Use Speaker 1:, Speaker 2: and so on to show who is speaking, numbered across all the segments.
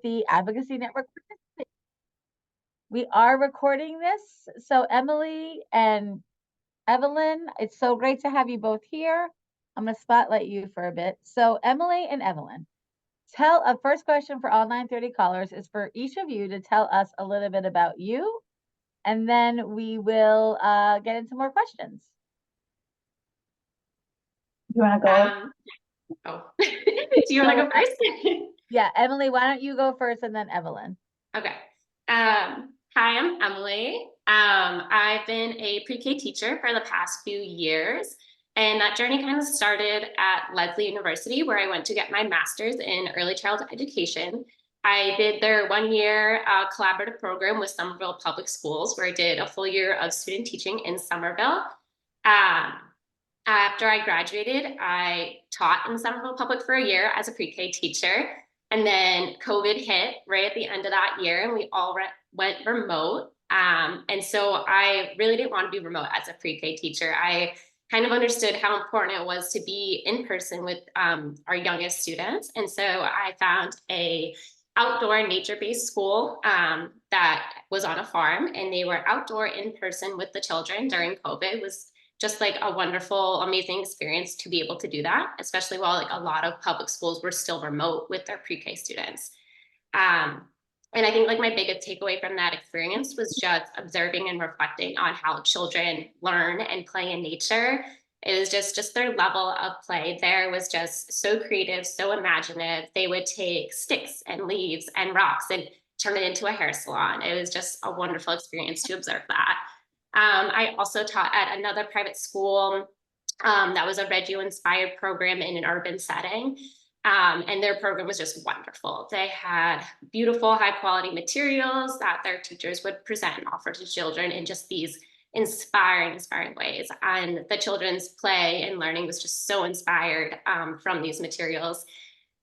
Speaker 1: the Advocacy Network participants. We are recording this. So Emily and Evelyn, it's so great to have you both here. I'm going to spotlight you for a bit. So Emily and Evelyn, a first question for all 930 callers is for each of you to tell us a little bit about you, and then we will get into more questions.
Speaker 2: You want to go?
Speaker 3: Do you want to go first?
Speaker 1: Yeah, Emily, why don't you go first and then Evelyn?
Speaker 3: Okay. Hi, I'm Emily. I've been a pre-K teacher for the past few years, and that journey kind of started at Lesley University, where I went to get my master's in early childhood education. I did their 1-year collaborative program with Somerville Public Schools, where I did a full year of student teaching in Somerville. After I graduated, I taught in Somerville Public for a year as a pre-K teacher. And then COVID hit right at the end of that year, and we all went remote. And so I really didn't want to be remote as a pre-K teacher. I kind of understood how important it was to be in person with our youngest students. And so I found a outdoor nature-based school that was on a farm, and they were outdoor in person with the children during COVID. It was just like a wonderful, amazing experience to be able to do that, especially while like a lot of public schools were still remote with their pre-K students. And I think like my biggest takeaway from that experience was just observing and reflecting on how children learn and play in nature. It was just their level of play there was just so creative, so imaginative. They would take sticks and leaves and rocks and turn it into a hair salon. It was just a wonderful experience to observe that. I also taught at another private school that was a Reggio-inspired program in an urban setting. And their program was just wonderful. They had beautiful, high-quality materials that their teachers would present and offer to children in just these inspiring ways. And the children's play and learning was just so inspired from these materials.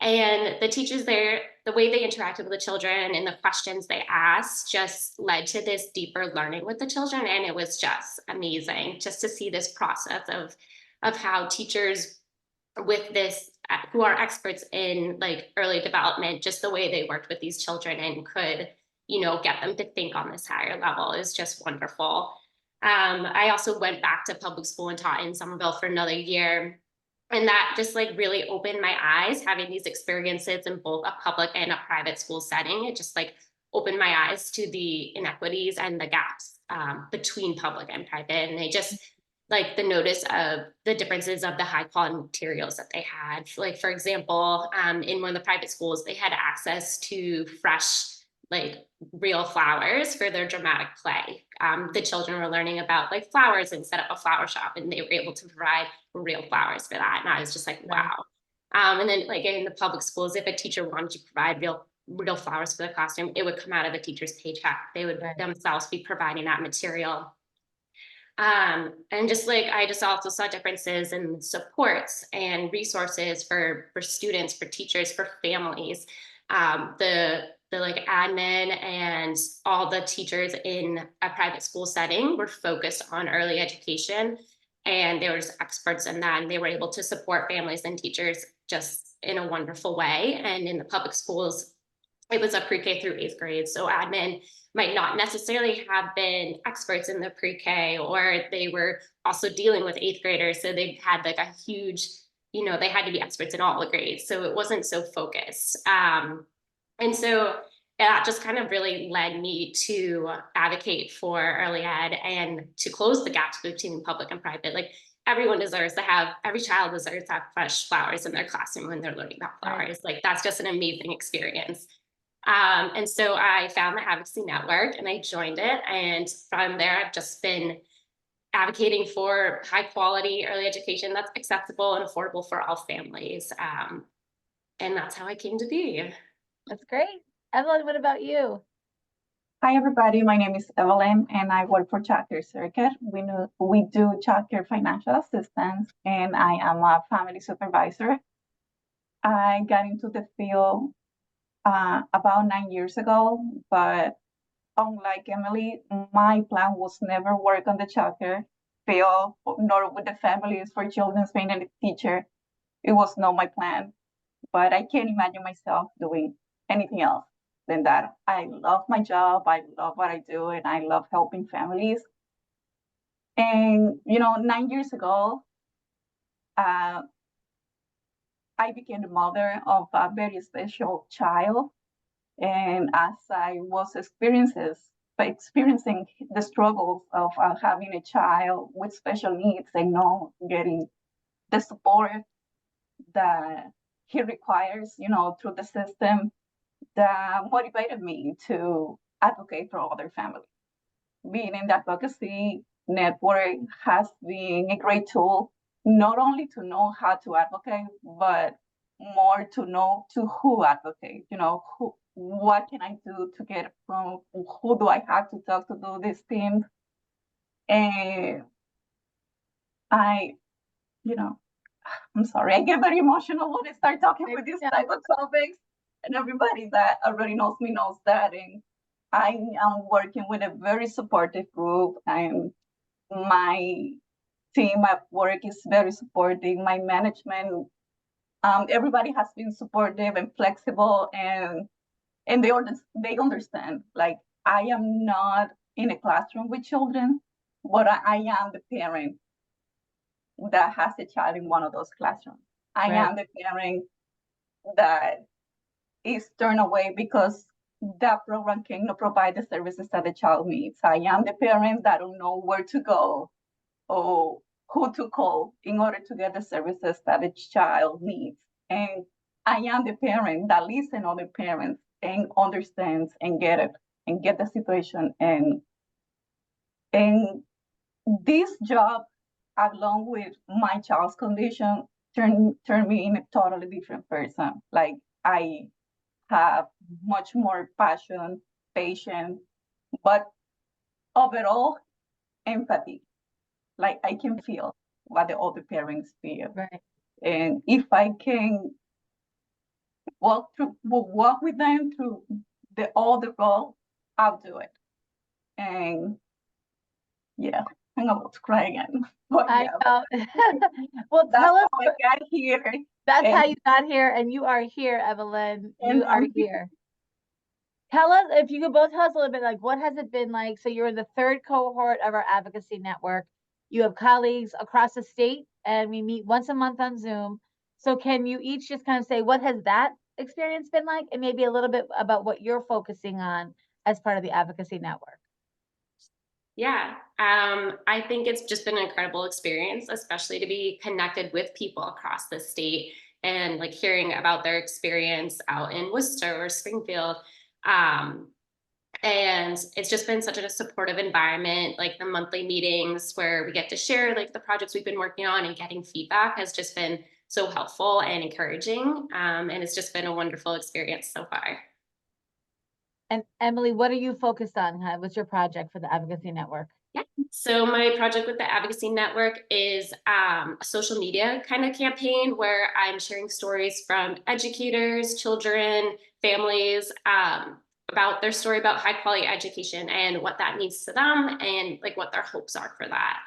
Speaker 3: And the teachers there, the way they interacted with the children and the questions they asked just led to this deeper learning with the children. And it was just amazing just to see this process of how teachers with this, who are experts in like early development, just the way they worked with these children and could, get them to think on this higher level is just wonderful. I also went back to public school and taught in Somerville for another year. And that just like really opened my eyes, having these experiences in both a public and a private school setting. It just like opened my eyes to the inequities and the gaps between public and private. And they just like the notice of the differences of the high quality materials that they had. Like, for example, in one of the private schools, they had access to fresh, like real flowers for their dramatic play. The children were learning about like flowers and set up a flower shop, and they were able to provide real flowers for that. And I was just like, wow. And then like in the public schools, if a teacher wanted to provide real flowers for the classroom, it would come out of the teacher's paycheck. They would themselves be providing that material. And just like, I just also saw differences in supports and resources for students, for teachers, for families. The like admin and all the teachers in a private school setting were focused on early education, and they were just experts in that, and they were able to support families and teachers just in a wonderful way. And in the public schools, it was a pre-K through 8th grade. So admin might not necessarily have been experts in the pre-K, or they were also dealing with 8th graders. So they had like a huge, they had to be experts in all the grades. So it wasn't so focused. And so that just kind of really led me to advocate for early ed and to close the gaps between public and private. Like every child deserves to have fresh flowers in their classroom when they're learning about flowers. Like that's just an amazing experience. And so I found the Advocacy Network and I joined it. And from there, I've just been advocating for high quality early education that's accessible and affordable for all families. And that's how I came to be.
Speaker 1: That's great. Evelyn, what about you?
Speaker 2: Hi, everybody. My name is Evelyn, and I work for Chapter Circuit. We do chapter financial assistance, and I am a family supervisor. I got into the field about 9 years ago, but unlike Emily, my plan was never work on the chapter field, nor with the families for children's being a teacher. It was not my plan, but I can't imagine myself doing anything else. than that. I love my job. I love what I do, and I love helping families. And 9 years ago, uh, I became the mother of a very special child. And as I was experiencing the struggles of having a child with special needs and not getting the support that he requires, through the system, that motivated me to advocate for other families. Being in the advocacy network has been a great tool, not only to know how to advocate, but more to know to who advocate, what can I do to get from, who do I have to talk to do these things? And I, I'm sorry, I get very emotional when I start talking with these type of topics, and everybody that already knows me knows that. And I am working with a very supportive group, and my team at work is very supportive. My management, everybody has been supportive and flexible, and they understand. Like, I am not in a classroom with children, but I am the parent that has a child in one of those classrooms. I am the parent that is turned away because that program cannot provide the services that the child needs. I am the parent that don't know where to go or who to call in order to get the services that the child needs. And I am the parent that listens to other parents and understands and get it and get the situation. And this job, along with my child's condition, turned me in a totally different person. Like, I have much more passion, patience, but overall empathy. Like, I can feel what the other parents feel.
Speaker 1: Right.
Speaker 2: And if I can walk with them through all the role, I'll do it. And yeah, I'm about to cry again. But
Speaker 1: I
Speaker 2: yeah,
Speaker 1: know. Well,
Speaker 2: that's
Speaker 1: tell us.
Speaker 2: how I got here.
Speaker 1: That's
Speaker 2: And-
Speaker 1: how you got here, and you are here, Evelyn. You
Speaker 2: And
Speaker 1: are
Speaker 2: I'm
Speaker 1: here. Tell us, if you could both tell us a little bit, like, what has it been like? So you're in the third cohort of our advocacy network. You have colleagues across the state, and we meet once a month on Zoom. So can you each just kind of say, what has that experience been like? And maybe a little bit about what you're focusing on as part of the advocacy network.
Speaker 3: Yeah, I think it's just been an incredible experience, especially to be connected with people across the state and like hearing about their experience out in Worcester or Springfield. Um, and it's just been such a supportive environment. Like the monthly meetings where we get to share like the projects we've been working on, and getting feedback has just been so helpful and encouraging. And it's just been a wonderful experience so far.
Speaker 1: And Emily, what are you focused on? What's your project for the advocacy network?
Speaker 3: Yeah. So my project with the Advocacy Network is a social media kind of campaign where I'm sharing stories from educators, children, families, about their story about high quality education and what that means to them, and like what their hopes are for that.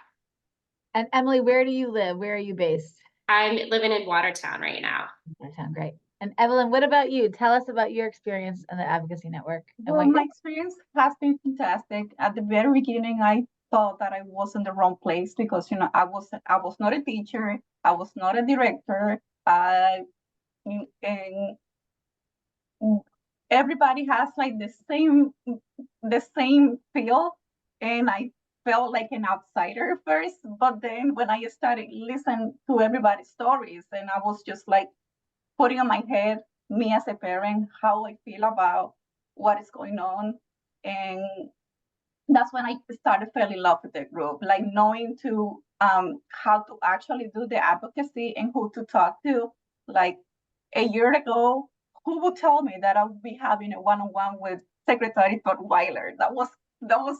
Speaker 1: And Emily, where do you live? Where are you based?
Speaker 3: I'm living in Watertown right now.
Speaker 1: Watertown, great. And Evelyn, what about you? Tell us about your experience in the advocacy network.
Speaker 2: Well, my experience has been fantastic. At the very beginning, I thought that I was in the wrong place because I was not a teacher, I was not a director. And everybody has like the same feel, and I felt like an outsider first. But then when I started listening to everybody's stories, and I was just like putting on my head, me as a parent, how I feel about what is going on. And that's when I started falling in love with the group, like knowing to how to actually do the advocacy and who to talk to. Like a year ago, who would tell me that I would be having a one-on-one with Secretary Weiler? That was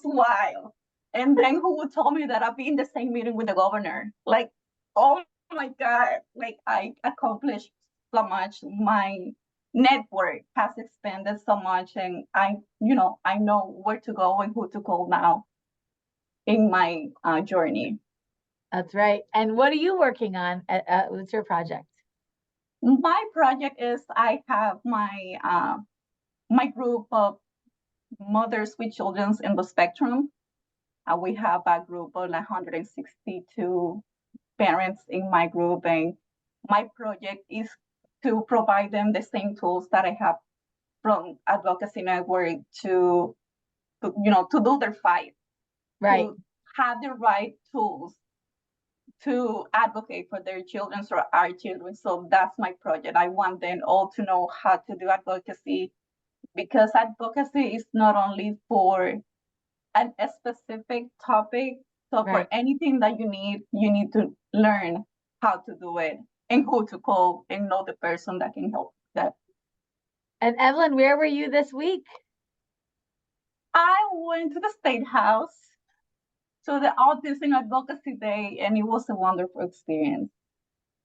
Speaker 2: wild. And then who would tell me that I'd be in the same meeting with the governor? Like, oh my God, like I accomplished so much. My network has expanded so much, and I know where to go and who to call now in my journey.
Speaker 1: That's right. And what are you working on? What's your project?
Speaker 2: My project is I have my my group of mothers with children in the spectrum. We have a group of 162 parents in my group, and my project is to provide them the same tools that I have from Advocacy Network to do their fight,
Speaker 1: Right.
Speaker 2: to have the right tools to advocate for their children or our children. So that's my project. I want them all to know how to do advocacy, because advocacy is not only for a specific topic. So for
Speaker 1: Right.
Speaker 2: anything that you need to learn how to do it and who to call and know the person that can help that.
Speaker 1: And Evelyn, where were you this week?
Speaker 2: I went to the State House to the Autism Advocacy Day, and it was a wonderful experience.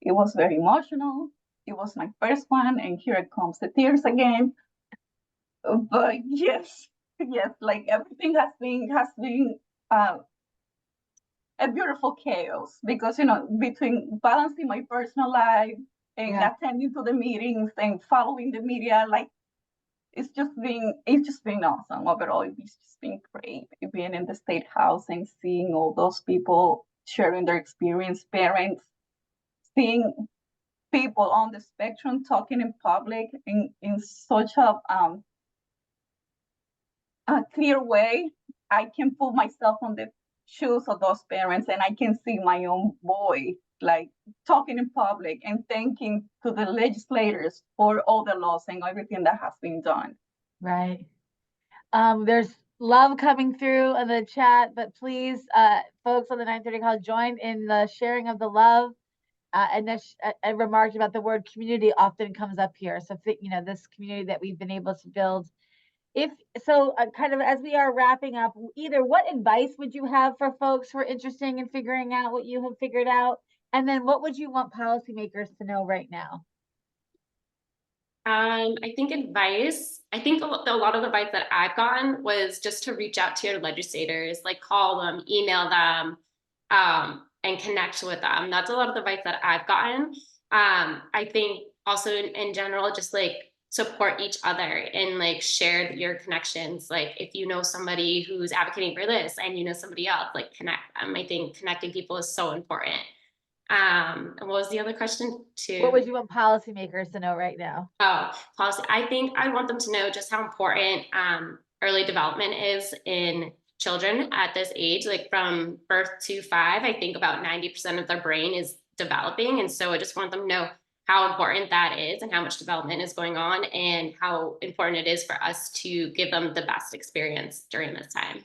Speaker 2: It was very emotional. It was my first one, and here it comes the tears again. But yes, like everything has been a beautiful chaos, because between balancing my personal life and attending to the meetings and following the media, like it's just been awesome overall. It's just been great being in the State House and seeing all those people sharing their experience, parents, seeing people on the spectrum talking in public in such a clear way. I can put myself on the shoes of those parents, and I can see my own boy like talking in public and thanking to the legislators for all the laws and everything that has been done.
Speaker 1: Right. There's love coming through in the chat, but please, folks on the 9:30 call, join in the sharing of the love. And this, a remark about the word community often comes up here. So, this community that we've been able to build. If so, kind of as we are wrapping up, either what advice would you have for folks who are interested in figuring out what you have figured out? And then what would you want policymakers to know right now?
Speaker 3: I think a lot of advice that I've gotten was just to reach out to your legislators, like call them, email them, and connect with them. That's a lot of the advice that I've gotten. I think also in general, just like support each other and like share your connections. Like if you know somebody who's advocating for this and you know somebody else, like connect them. I think connecting people is so important. And what was the other question too?
Speaker 1: What would you want policymakers to know right now?
Speaker 3: Oh, policy. I think I want them to know just how important early development is in children at this age, like from birth to 5. I think about 90% of their brain is developing. And so I just want them to know how important that is and how much development is going on and how important it is for us to give them the best experience during this time.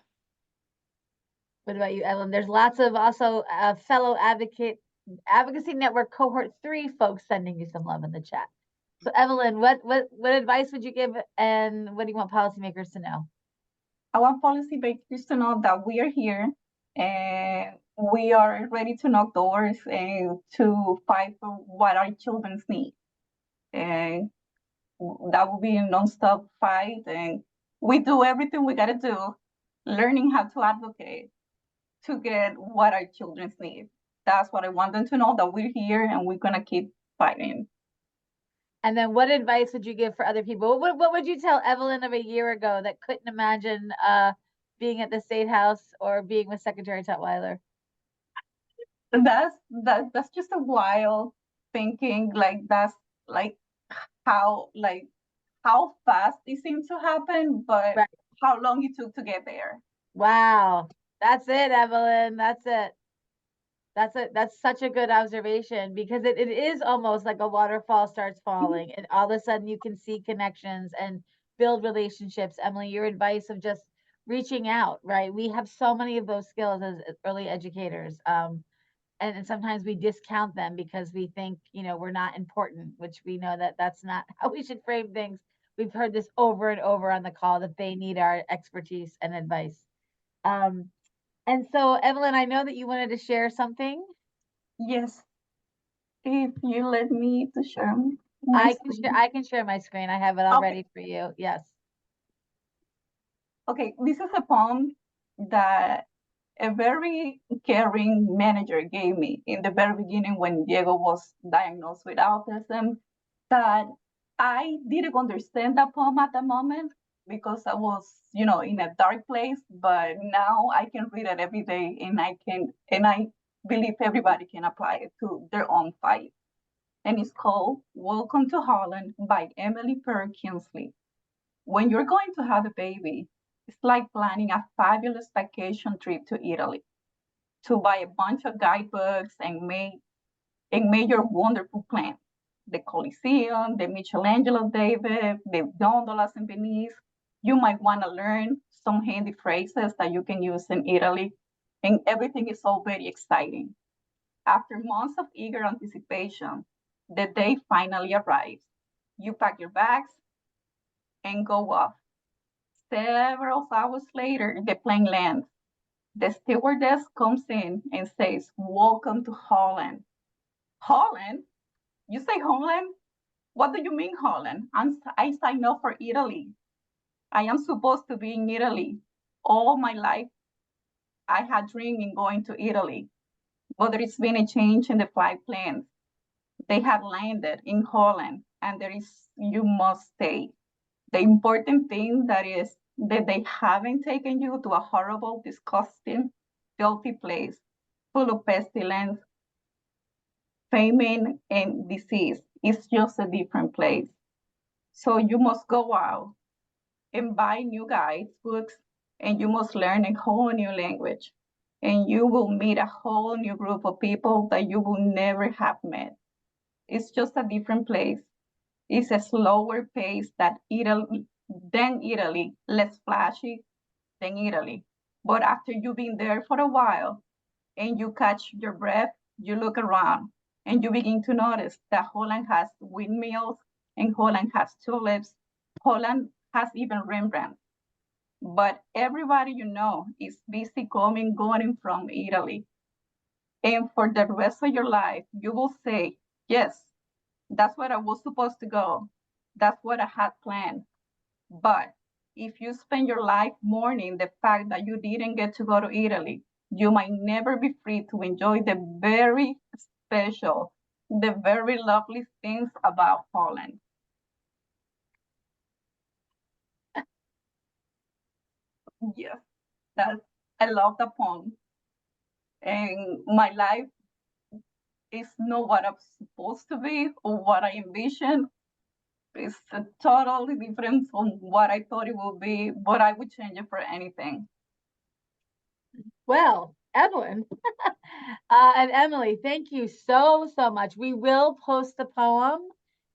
Speaker 1: What about you, Evelyn? There's lots of also fellow Advocacy Network Cohort 3 folks sending you some love in the chat. So Evelyn, what advice would you give, and what do you want policymakers to know?
Speaker 2: I want policymakers to know that we are here and we are ready to knock doors and to fight for what our children need. And that will be a nonstop fight, and we do everything we got to do, learning how to advocate to get what our children need. That's what I want them to know, that we're here and we're going to keep fighting.
Speaker 1: And then what advice would you give for other people? What would you tell Evelyn of a year ago that couldn't imagine being at the State House or being with Secretary Tutwiler?
Speaker 2: That's just a wild thinking. Like that's like how fast it seems to happen, but
Speaker 1: right.
Speaker 2: How long it took to get there.
Speaker 1: Wow. That's it, Evelyn. That's it. That's such a good observation, because it is almost like a waterfall starts falling and all of a sudden you can see connections and build relationships. Emily, your advice of just reaching out, right? We have so many of those skills as early educators. And sometimes we discount them because we think, we're not important, which we know that that's not how we should frame things. We've heard this over and over on the call that they need our expertise and advice. And so, Evelyn, I know that you wanted to share something.
Speaker 2: Yes. If you let me to share my screen.
Speaker 1: I can share my screen. I have it all ready for you. Yes.
Speaker 2: Okay, this is a poem that a very caring manager gave me in the very beginning when Diego was diagnosed with autism, that I didn't understand that poem at the moment because I was, in a dark place, but now I can read it every day and I believe everybody can apply it to their own fight. And it's called Welcome to Holland by Emily Kingsley. When you're going to have a baby, it's like planning a fabulous vacation trip to Italy to buy a bunch of guidebooks and make your wonderful plan. The Colosseum, the Michelangelo David, the gondolas in Venice. You might want to learn some handy phrases that you can use in Italy, and everything is all very exciting. After months of eager anticipation, the day finally arrives. You pack your bags and go off. Several hours later, the plane lands. The stewardess comes in and says, "Welcome to Holland." Holland? You say Holland? What do you mean, Holland? I signed up for Italy. I am supposed to be in Italy. All my life, I had dreamed in going to Italy, but there's been a change in the flight plans. They have landed in Holland, and you must stay. The important thing that is that they haven't taken you to a horrible, disgusting, filthy place full of pestilence, famine, and disease. It's just a different place. So you must go out and buy new guides, books, and you must learn a whole new language. And you will meet a whole new group of people that you will never have met. It's just a different place. It's a slower pace than Italy, less flashy than Italy. But after you've been there for a while and you catch your breath, you look around and you begin to notice that Holland has windmills and Holland has tulips. Holland has even Rembrandt. But everybody you know is busy going from Italy. And for the rest of your life, you will say, yes, that's where I was supposed to go. That's what I had planned. But if you spend your life mourning the fact that you didn't get to go to Italy, you might never be free to enjoy the very special, the very lovely things about Holland. Yes, that's, I love the poem. And my life is not what I'm supposed to be or what I envisioned. It's totally different from what I thought it would be, but I would change it for anything.
Speaker 1: Well, Evelyn and Emily, thank you so much. We will post the poem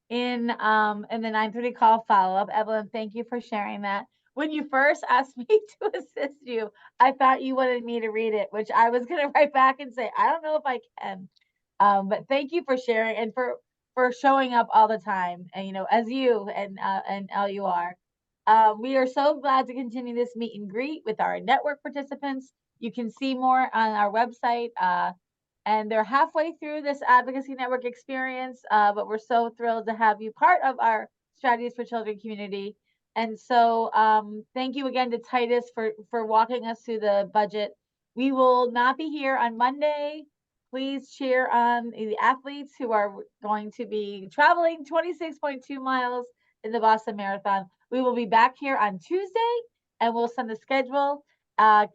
Speaker 1: in the 9:30 call follow-up. Evelyn, thank you for sharing that. When you first asked me to assist you, I thought you wanted me to read it, which I was going to write back and say, I don't know if I can. But thank you for sharing and for showing up all the time, and as you and LUR. We are so glad to continue this meet and greet with our network participants. You can see more on our website, and they're halfway through this Advocacy Network experience, but we're so thrilled to have you part of our Strategies for Children community. And so thank you again to Titus for walking us through the budget. We will not be here on Monday. Please cheer on the athletes who are going to be traveling 26.2 miles in the Boston Marathon. We will be back here on Tuesday, and we'll send the schedule.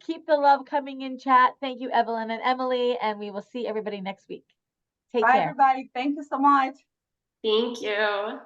Speaker 1: Keep the love coming in, chat. Thank you, Evelyn and Emily, and we will see everybody next week. Take care.
Speaker 2: Bye, everybody. Thank you so much.
Speaker 3: Thank you.